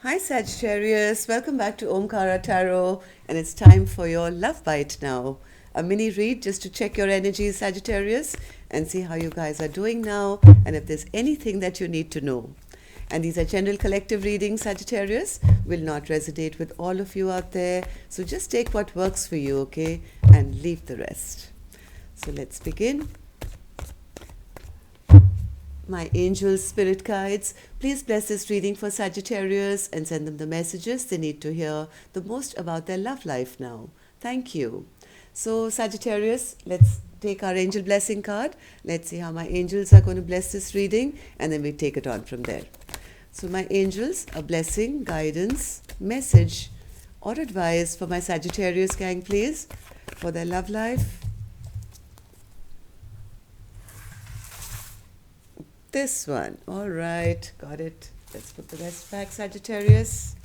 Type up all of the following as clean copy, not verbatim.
Hi Sagittarius, welcome back to Omkara Tarot, and it's time for your love bite now. A mini read just to check your energies, Sagittarius, and see how you guys are doing now and if there's anything that you need to know. And these are general collective readings, Sagittarius, will not resonate with all of you out there, so just take what works for you, okay, and leave the rest. So let's begin. My angels, spirit guides, please bless this reading for Sagittarius and send them the messages they need to hear the most about their love life now. Thank you. So, Sagittarius, let's take our angel blessing card. Let's see how my angels are going to bless this reading, and then we take it on from there. So, my angels, a blessing, guidance, message, or advice for my Sagittarius gang, please, for their love life. This one. All right, got it. Let's put the rest back, Sagittarius.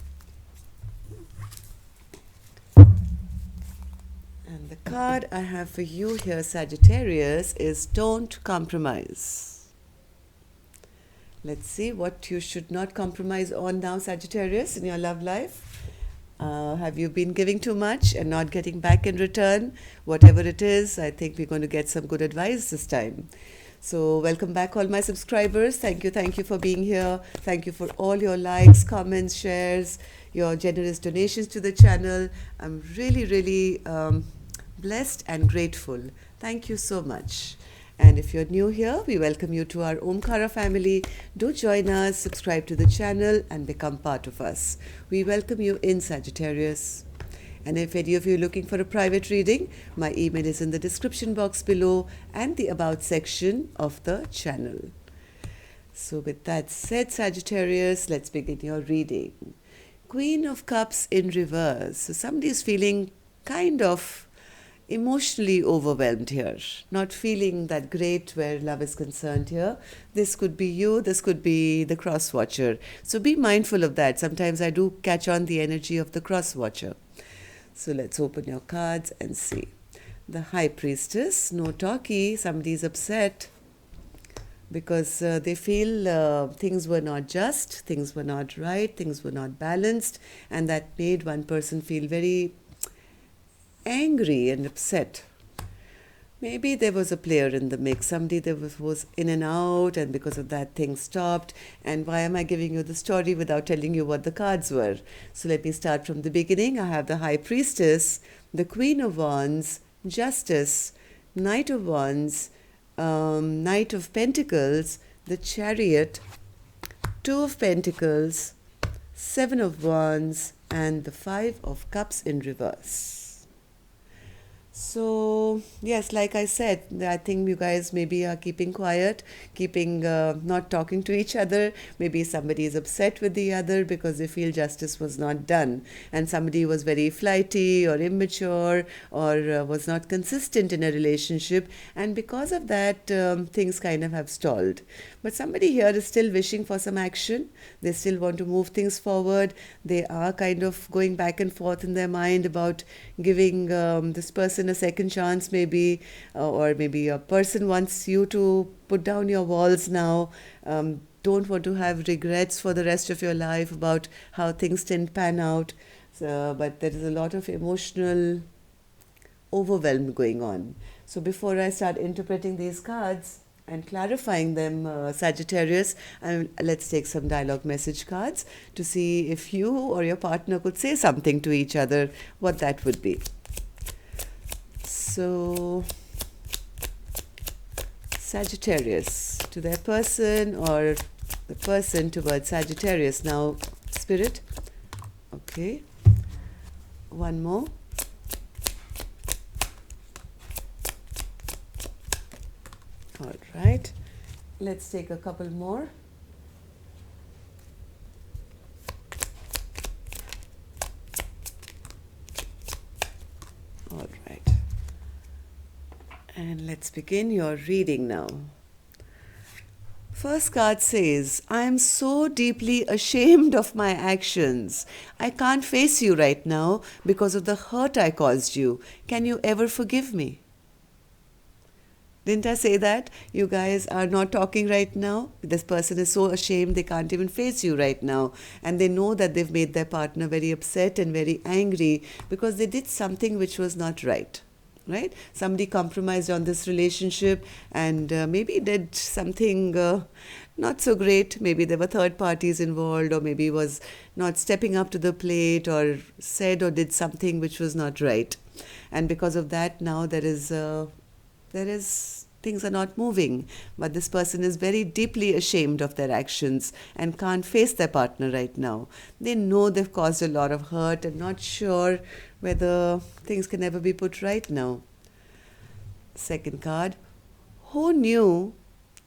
And the card I have for you here, Sagittarius, is Don't Compromise. Let's see what you should not compromise on now, Sagittarius, in your love life. Have you been giving too much and not getting back in return? Whatever it is, I think we're going to get some good advice this time. So welcome back all my subscribers. Thank you for being here. Thank you for all your likes, comments, shares, your generous donations to the channel. I'm really blessed and grateful. Thank you so much. And if you're new here, we welcome you to our Omkara family. Do join us, subscribe to the channel and become part of us. We welcome you in, Sagittarius. And if any of you are looking for a private reading, my email is in the description box below and the About section of the channel. So with that said, Sagittarius, let's begin your reading. Queen of Cups in reverse. So somebody is feeling kind of emotionally overwhelmed here, not feeling that great where love is concerned here. This could be you, this could be the cross watcher. So be mindful of that. Sometimes I do catch on the energy of the cross watcher. So let's open your cards and see. The High Priestess, no talkie, somebody's upset because they feel things were not just, things were not right, things were not balanced, and that made one person feel very angry and upset. Maybe there was a player in the mix, somebody that was in and out, and because of that things stopped. And why am I giving you the story without telling you what the cards were? So let me start from the beginning. I have the High Priestess, the Queen of Wands, Justice, Knight of Wands, Knight of Pentacles, the Chariot, Two of Pentacles, Seven of Wands, and the Five of Cups in reverse. So, yes, like I said, I think you guys maybe are keeping quiet, keeping not talking to each other. Maybe somebody is upset with the other because they feel justice was not done. And somebody was very flighty or immature or was not consistent in a relationship. And because of that, things kind of have stalled. But somebody here is still wishing for some action. They still want to move things forward. They are kind of going back and forth in their mind about giving this person a second chance, maybe, or maybe a person wants you to put down your walls now. Don't want to have regrets for the rest of your life about how things didn't pan out. So, but there is a lot of emotional overwhelm going on. So before I start interpreting these cards and clarifying them, Sagittarius, let's take some dialogue message cards to see if you or your partner could say something to each other, what that would be. So, Sagittarius to their person or the person towards Sagittarius. Now, Spirit. Okay. One more. All right. Let's take a couple more. All right. And let's begin your reading now. First card says, I am so deeply ashamed of my actions. I can't face you right now because of the hurt I caused you. Can you ever forgive me? Didn't I say that? You guys are not talking right now. This person is so ashamed they can't even face you right now. And they know that they've made their partner very upset and very angry because they did something which was not right. Right? Somebody compromised on this relationship and maybe did something not so great. Maybe there were third parties involved, or maybe was not stepping up to the plate, or said or did something which was not right. And because of that, now there is things are not moving, but this person is very deeply ashamed of their actions and can't face their partner right now. They know they've caused a lot of hurt and not sure whether things can ever be put right now. Second card, who knew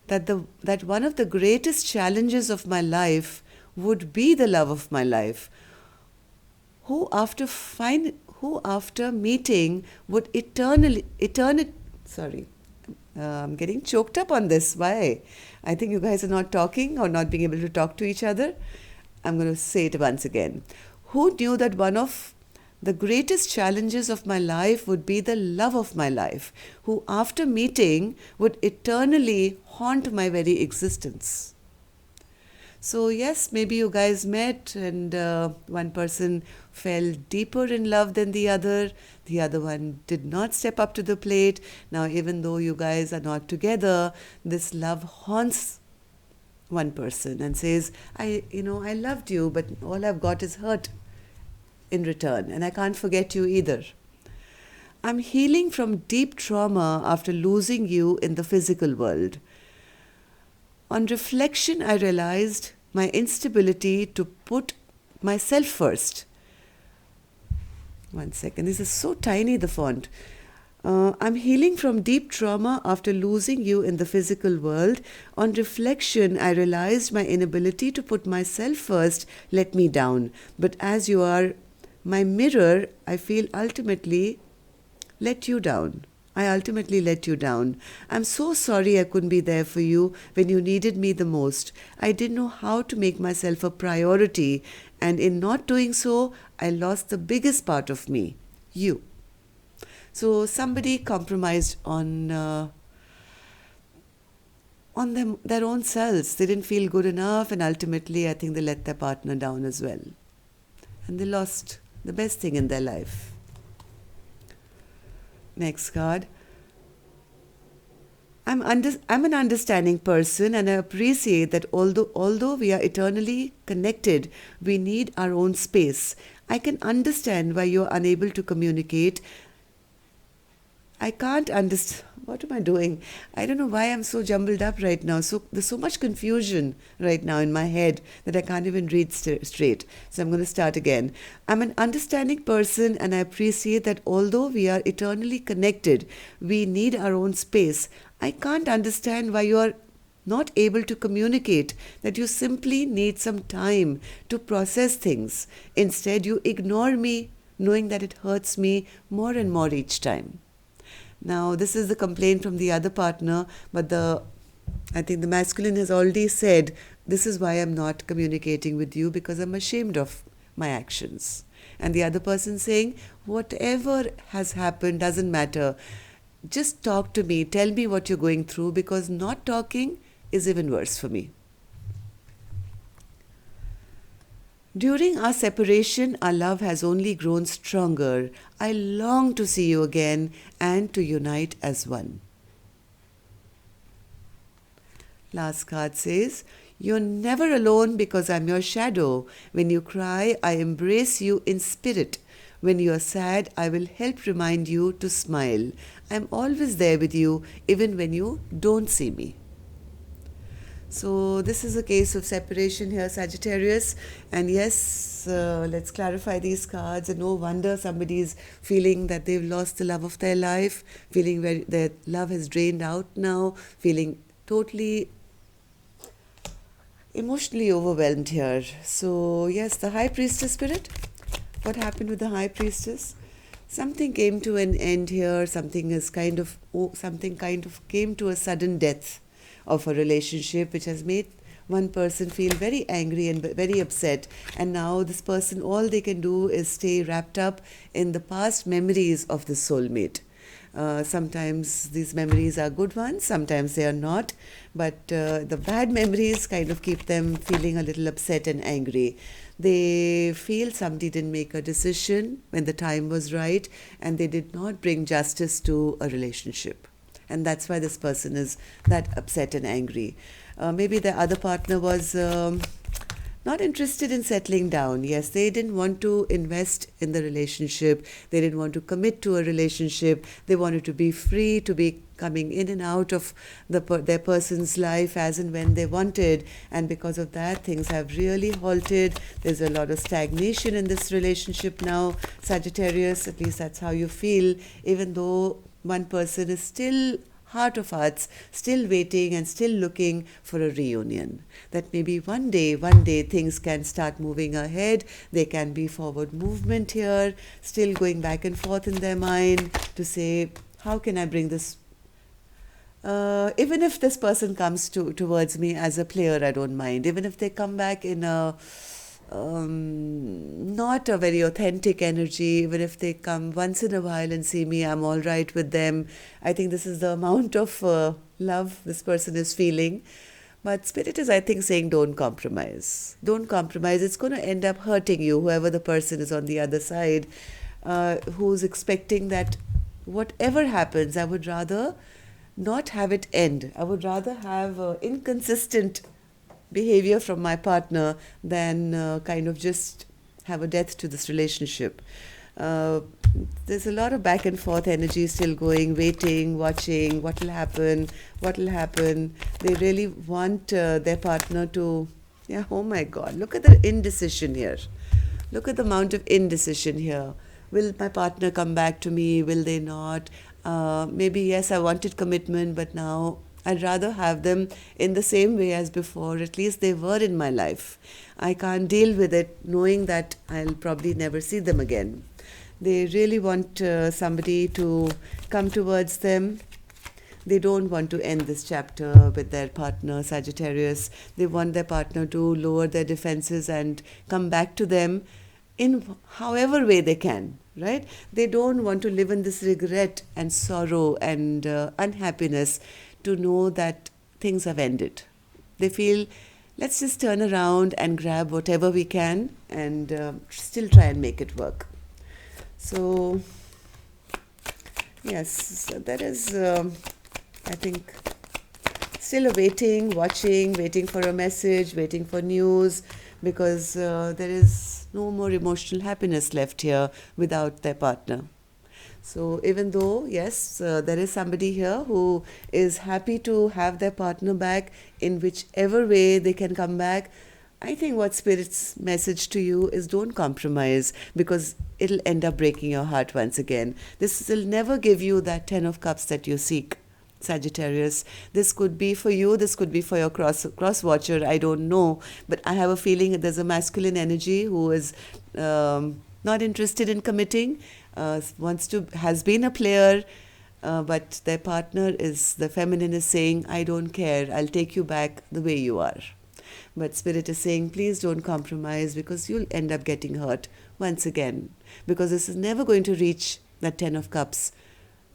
that one of the greatest challenges of my life would be the love of my life? Who after meeting would sorry, I'm getting choked up on this. Why? I think you guys are not talking or not being able to talk to each other. I'm going to say it once again. Who knew that one of the greatest challenges of my life would be the love of my life, who after meeting would eternally haunt my very existence? So yes, maybe you guys met and one person fell deeper in love than the other one did not step up to the plate. Now even though you guys are not together, this love haunts one person and says, I loved you, but all I've got is hurt in return, and I can't forget you either. I'm healing from deep trauma after losing you in the physical world. On reflection, I realized my instability to put myself first. One second, this is so tiny, the font. I'm healing from deep trauma after losing you in the physical world. On reflection, I realized my inability to put myself first let me down. But as you are my mirror, I feel ultimately let you down. I ultimately let you down. I'm so sorry I couldn't be there for you when you needed me the most. I didn't know how to make myself a priority, and in not doing so, I lost the biggest part of me, you. So somebody compromised on their own selves. They didn't feel good enough, and ultimately I think they let their partner down as well. And they lost the best thing in their life. Next card. I'm an understanding person, and I appreciate that although we are eternally connected, we need our own space. I can understand why you're unable to communicate. I can't understand. What am I doing? I don't know why I'm so jumbled up right now. So there's so much confusion right now in my head that I can't even read straight. So I'm going to start again. I'm an understanding person, and I appreciate that although we are eternally connected, we need our own space. I can't understand why you are not able to communicate, that you simply need some time to process things. Instead, you ignore me, knowing that it hurts me more and more each time. Now, this is the complaint from the other partner, but I think the masculine has already said, this is why I'm not communicating with you, because I'm ashamed of my actions. And the other person saying, whatever has happened doesn't matter. Just talk to me. Tell me what you're going through, because not talking is even worse for me. During our separation, our love has only grown stronger. I long to see you again and to unite as one. Last card says, you're never alone because I'm your shadow. When you cry, I embrace you in spirit. When you are sad, I will help remind you to smile. I'm always there with you, even when you don't see me. So this is a case of separation here, Sagittarius. And yes, let's clarify these cards. And no wonder somebody is feeling that they've lost the love of their life, feeling their love has drained out now, feeling totally emotionally overwhelmed here. So yes, the High Priestess spirit. What happened with the High Priestess? Something came to an end here. Something kind of came to a sudden death of a relationship, which has made one person feel very angry and very upset. And now this person, all they can do is stay wrapped up in the past memories of the soulmate. Sometimes these memories are good ones, sometimes they are not, but the bad memories kind of keep them feeling a little upset and angry. They feel somebody didn't make a decision when the time was right, and they did not bring justice to a relationship. And that's why this person is that upset and angry. Maybe the other partner was not interested in settling down. Yes, they didn't want to invest in the relationship. They didn't want to commit to a relationship. They wanted to be free, to be coming in and out of their person's life as and when they wanted. And because of that, things have really halted. There's a lot of stagnation in this relationship now. Sagittarius, at least that's how you feel, even though one person is still heart of hearts, still waiting and still looking for a reunion. That maybe one day things can start moving ahead. There can be forward movement here, still going back and forth in their mind to say, how can I bring this? Even if this person comes towards me as a player, I don't mind. Even if they come back in a not a very authentic energy, even if they come once in a while and see me, I'm all right with them. I think this is the amount of love this person is feeling. But Spirit is, I think, saying don't compromise. Don't compromise. It's going to end up hurting you, whoever the person is on the other side, who's expecting that whatever happens, I would rather not have it end. I would rather have inconsistent behavior from my partner than kind of just have a death to this relationship. There's a lot of back and forth energy still going, waiting, watching, what will happen. They really want their partner to, yeah, oh my God, look at the indecision here. Look at the amount of indecision here. Will my partner come back to me? Will they not? Maybe, yes, I wanted commitment, but now I'd rather have them in the same way as before. At least they were in my life. I can't deal with it knowing that I'll probably never see them again. They really want somebody to come towards them. They don't want to end this chapter with their partner, Sagittarius. They want their partner to lower their defenses and come back to them in however way they can, right? They don't want to live in this regret and sorrow and unhappiness to know that things have ended. They feel, let's just turn around and grab whatever we can and still try and make it work. So, yes, that is, I think, still waiting, watching, waiting for a message, waiting for news, because there is no more emotional happiness left here without their partner. So even though, yes, there is somebody here who is happy to have their partner back in whichever way they can come back, I think what Spirit's message to you is don't compromise, because it'll end up breaking your heart once again. This will never give you that 10 of cups that you seek, Sagittarius. This could be for you, this could be for your cross watcher, I don't know. But I have a feeling that there's a masculine energy who is not interested in committing, has been a player, but their partner is, the feminine is saying, I don't care, I'll take you back the way you are. But Spirit is saying, please don't compromise, because you'll end up getting hurt once again, because this is never going to reach that 10 of cups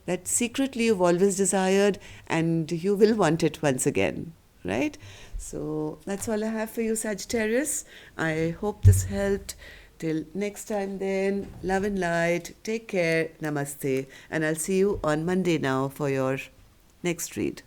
that secretly you've always desired, and you will want it once again, right? So that's all I have for you, Sagittarius. I hope this helped. Till next time then, love and light, take care, namaste, and I'll see you on Monday now for your next read.